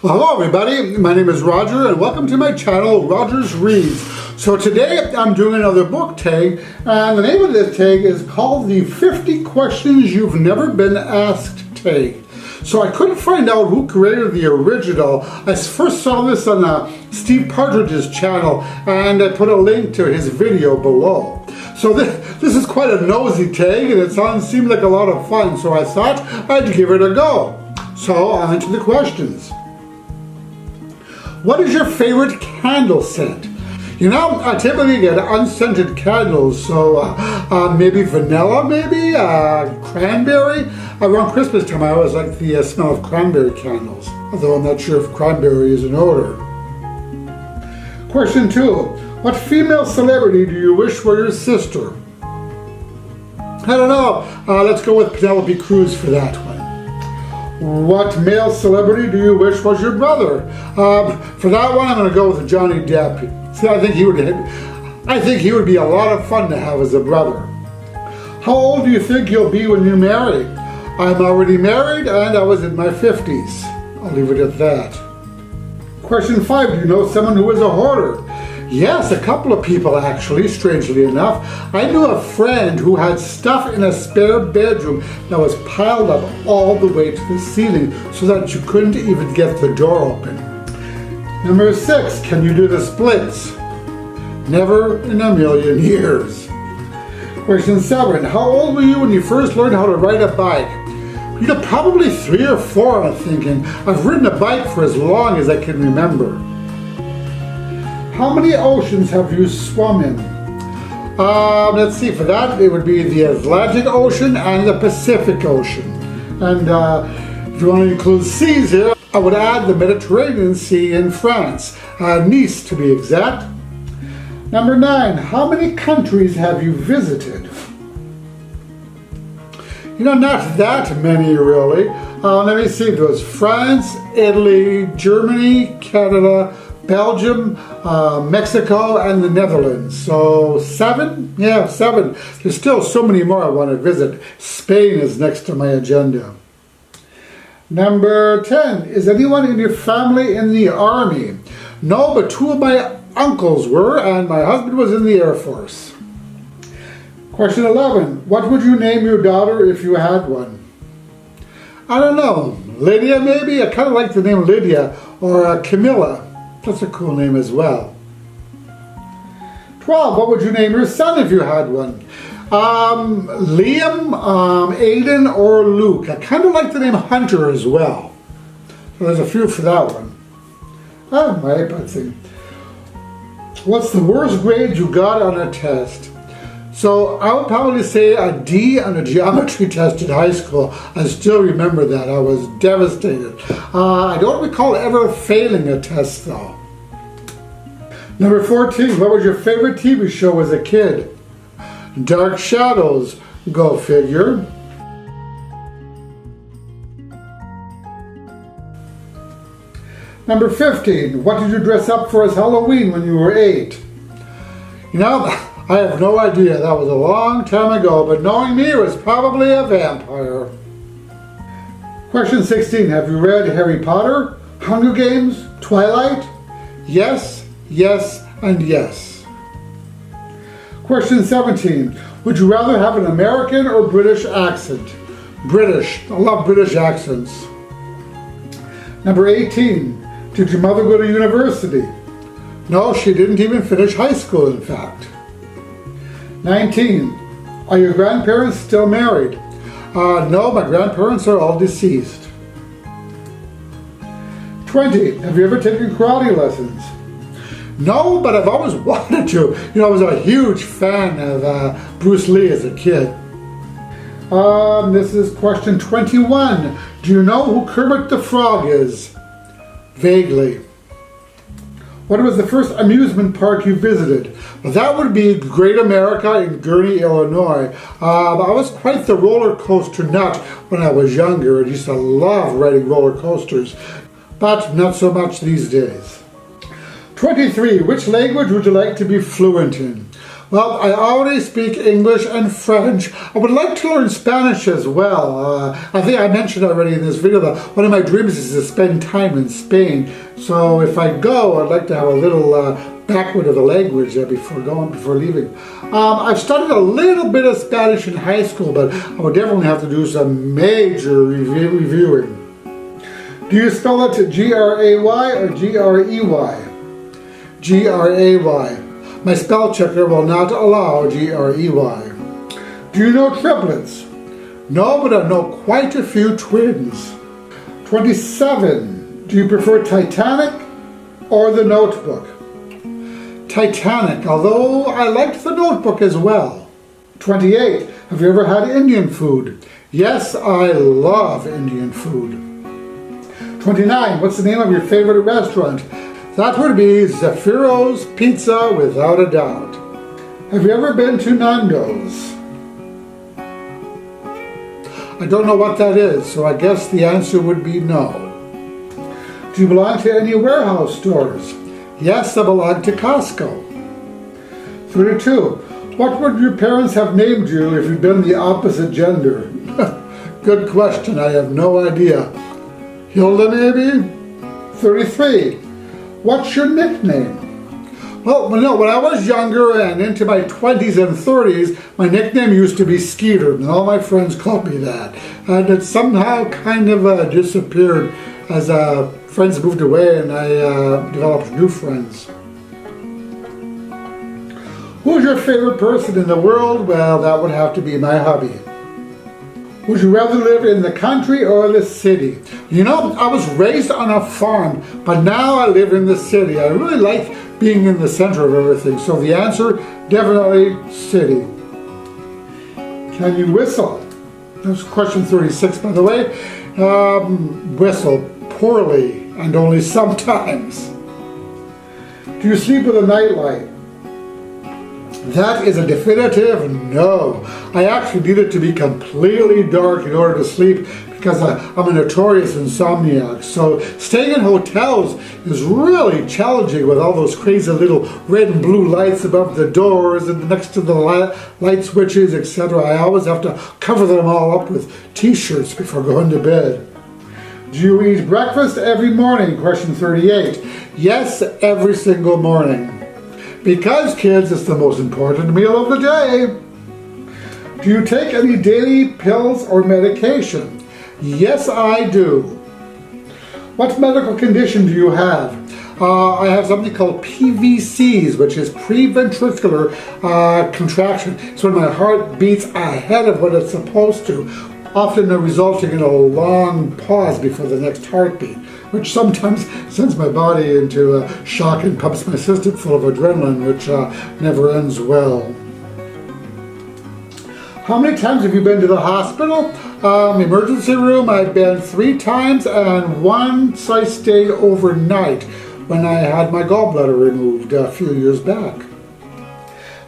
Well, hello everybody, my name is Roger and welcome to my channel, Roger's Reads. So today I'm doing another book tag, and the name of this tag is called the 50 Questions You've Never Been Asked tag. So I couldn't find out who created the original. I first saw this on Steve Partridge's channel, and I put a link to his video below. So this is quite a nosy tag, and it seemed like a lot of fun, so I thought I'd give it a go. So on to the questions. What is your favorite candle scent? You know, I typically get unscented candles, so maybe vanilla, maybe cranberry. Around Christmas time, I always like the smell of cranberry candles, although I'm not sure if cranberry is an odor. Question 2. What female celebrity do you wish were your sister? I don't know. Let's go with Penelope Cruz for that one. What male celebrity do you wish was your brother? For that one, I'm going to go with Johnny Depp. See, I think he would be a lot of fun to have as a brother. How old do you think you'll be when you marry? I'm already married and I was in my 50s. I'll leave it at that. Question 5. Do you know someone who is a hoarder? Yes, a couple of people actually, strangely enough. I knew a friend who had stuff in a spare bedroom that was piled up all the way to the ceiling so that you couldn't even get the door open. Number 6, can you do the splits? Never in a million years. Question 7, how old were you when you first learned how to ride a bike? You know, probably 3 or 4, I'm thinking. I've ridden a bike for as long as I can remember. How many oceans have you swum in? Let's see, for that it would be the Atlantic Ocean and the Pacific Ocean. And if you want to include seas here, I would add the Mediterranean Sea in France, Nice to be exact. Number 9, how many countries have you visited? You know, not that many really. Let me see, there was France, Italy, Germany, Canada, Belgium, Mexico, and the Netherlands. So 7? Yeah, 7. There's still so many more I want to visit. Spain is next on my agenda. Number 10. Is anyone in your family in the Army? No, but 2 of my uncles were, and my husband was in the Air Force. Question 11. What would you name your daughter if you had one? I don't know. Lydia, maybe? I kind of like the name Lydia, or Camilla. That's a cool name as well. 12. What would you name your son if you had one? Liam, Aiden, or Luke. I kind of like the name Hunter as well. So there's a few for that one. My thing. What's the worst grade you got on a test? So I would probably say a D on a geometry test in high school. I still remember that. I was devastated. I don't recall ever failing a test though. Number 14, what was your favorite TV show as a kid? Dark Shadows, go figure. Number 15, what did you dress up for as Halloween when you were 8? You know, I have no idea. That was a long time ago, but knowing me, it was probably a vampire. Question 16. Have you read Harry Potter, Hunger Games, Twilight? Yes, yes, and yes. Question 17. Would you rather have an American or British accent? British. I love British accents. Number 18. Did your mother go to university? No, she didn't even finish high school, in fact. 19. Are your grandparents still married? No, my grandparents are all deceased. 20. Have you ever taken karate lessons? No, but I've always wanted to. You know, I was a huge fan of Bruce Lee as a kid. This is question 21. Do you know who Kermit the Frog is? Vaguely. What was the first amusement park you visited? Well, that would be Great America in Gurnee, Illinois. I was quite the roller coaster nut when I was younger. I used to love riding roller coasters, but not so much these days. 23. Which language would you like to be fluent in? Well, I already speak English and French. I would like to learn Spanish as well. I think I mentioned already in this video that one of my dreams is to spend time in Spain. So if I go, I'd like to have a little backward of the language before leaving. I've studied a little bit of Spanish in high school, but I would definitely have to do some major reviewing. Do you spell it G-R-A-Y or G-R-E-Y? G-R-A-Y. My spell checker will not allow G-R-E-Y. Do you know triplets? No, but I know quite a few twins. 27. Do you prefer Titanic or The Notebook? Titanic, although I liked The Notebook as well. 28. Have you ever had Indian food? Yes, I love Indian food. 29. What's the name of your favorite restaurant? That would be Zaffiro's Pizza, without a doubt. Have you ever been to Nando's? I don't know what that is, so I guess the answer would be no. Do you belong to any warehouse stores? Yes, I belong to Costco. 32. What would your parents have named you if you'd been the opposite gender? Good question, I have no idea. Hilda, maybe? 33. What's your nickname? Well, when I was younger and into my 20s and 30s, my nickname used to be Skeeter, and all my friends called me that. And it somehow kind of disappeared as friends moved away and I developed new friends. Who's your favorite person in the world? Well, that would have to be my hubby. Would you rather live in the country or the city? You know, I was raised on a farm, but now I live in the city. I really like being in the center of everything. So the answer, definitely city. Can you whistle? That's question 36, by the way. Whistle poorly and only sometimes. Do you sleep with a nightlight? That is a definitive no. I actually need it to be completely dark in order to sleep because I'm a notorious insomniac. So staying in hotels is really challenging with all those crazy little red and blue lights above the doors and next to the light switches, etc. I always have to cover them all up with t-shirts before going to bed. Do you eat breakfast every morning? Question 38. Yes, every single morning. Because, kids, it's the most important meal of the day. Do you take any daily pills or medication? Yes, I do. What medical condition do you have? I have something called PVCs, which is preventricular contraction. It's when my heart beats ahead of what it's supposed to, often resulting in a long pause before the next heartbeat, which sometimes sends my body into shock and pumps my system full of adrenaline, which never ends well. How many times have you been to the hospital? Emergency room, I've been 3 times, and once I stayed overnight when I had my gallbladder removed a few years back.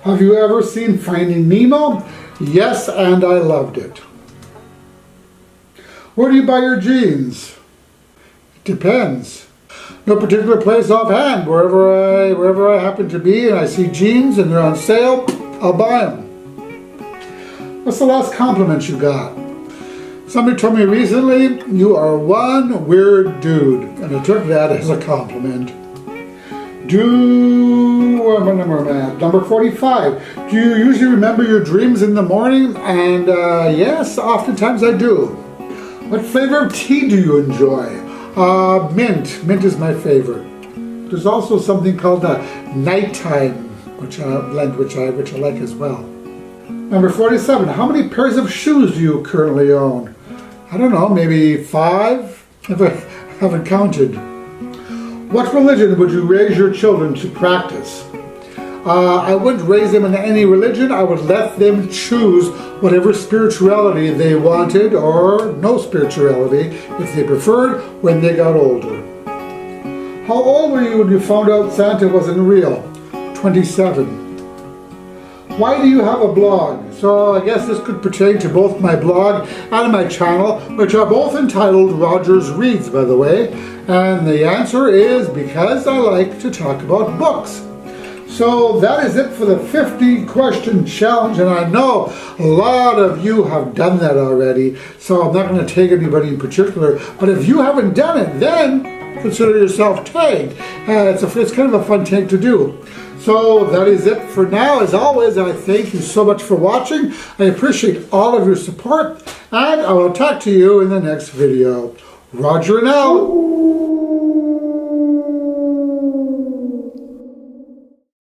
Have you ever seen Finding Nemo? Yes, and I loved it. Where do you buy your jeans? It depends. No particular place offhand. Wherever I happen to be and I see jeans and they're on sale, I'll buy them. What's the last compliment you got? Somebody told me recently, you are one weird dude, and I took that as a compliment. Number 45. Do you usually remember your dreams in the morning? And yes, oftentimes I do. What flavor of tea do you enjoy? Mint. Mint is my favorite. There's also something called nighttime, which blend, which I like as well. Number 47. How many pairs of shoes do you currently own? I don't know, maybe 5? I haven't counted. What religion would you raise your children to practice? I wouldn't raise them in any religion. I would let them choose whatever spirituality they wanted, or no spirituality if they preferred, when they got older. How old were you when you found out Santa wasn't real? 27. Why do you have a blog? So I guess this could pertain to both my blog and my channel, which are both entitled Rogers Reads, by the way. And the answer is because I like to talk about books. So that is it for the 50 question challenge, and I know a lot of you have done that already, so I'm not going to tag anybody in particular, but if you haven't done it, then consider yourself tagged. It's kind of a fun tag to do. So that is it for now. As always, I thank you so much for watching. I appreciate all of your support, and I will talk to you in the next video. Roger and out.